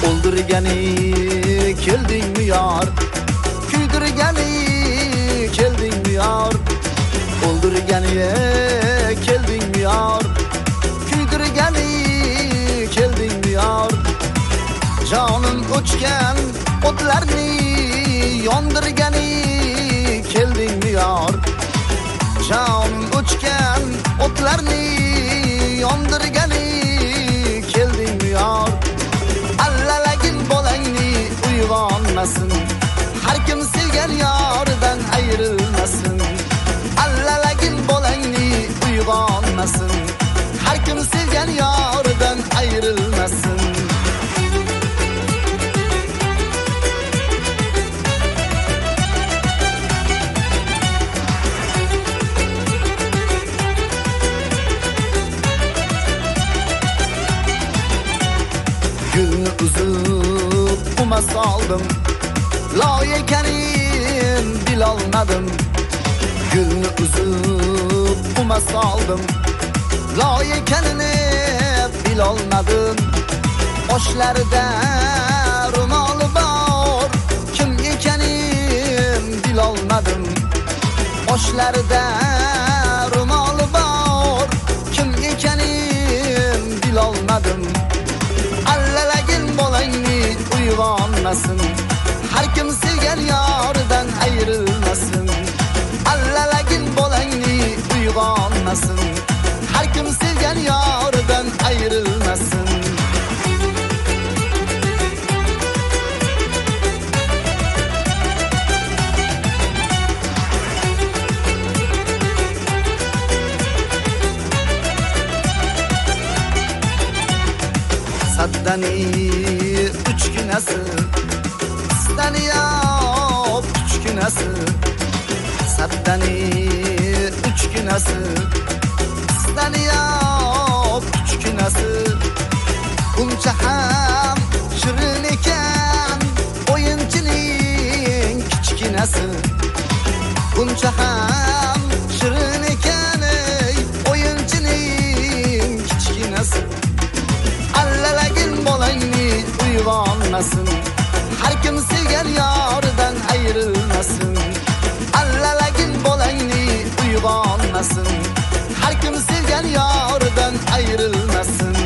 O'ldirgani keldingmi yor, kuydirgani keldingmi yor. O'ldirgani keldingmi yor, kuydirgani keldingmi yor. Jonim o'chgan o'tlarni yondirgani keldingmi yor. Jonim o'chgan o'tlarni yondirgani keldingmi yor. Allalagin bolangni uyg'onmasin, har kim sevgan yoridan ayrilmasin. Allalagin bolangni uyg'onmasin, har kim sevgan yoridan ayrilmasin. Gülni uzib quma soldim, loy ekanin bilolmadim. Gülni uzib quma soldim, loy ekanini bilolmadim. Boshlarida ro'moli bor, kim ekanin bilolmadim. Boshlarida ro'moli bor, kim ekanin bilolmadim. Allalagin bolangni uyg'onmasin, har kim sevgan yoridan ayrilmasin. Allalagin bolangni uyg'onmasin, har kim sevgan yoridan ayrilmasin. Saddani uch kunasi, Saddani yo'q uch kunasi. Saddani uch kunasi, Saddani yo'q uch kunasi. Buncha ham shirin ekan o'yinchining kichkinasi. Buncha ham shirin ekan o'yinchining kichkinasi. Allalagin bolangni uyg'onmasin, har kim sevgan yoridan ayrilmasin. Allalagin bolangni uyg'onmasin, har kim sevgan yoridan ayrilmasin.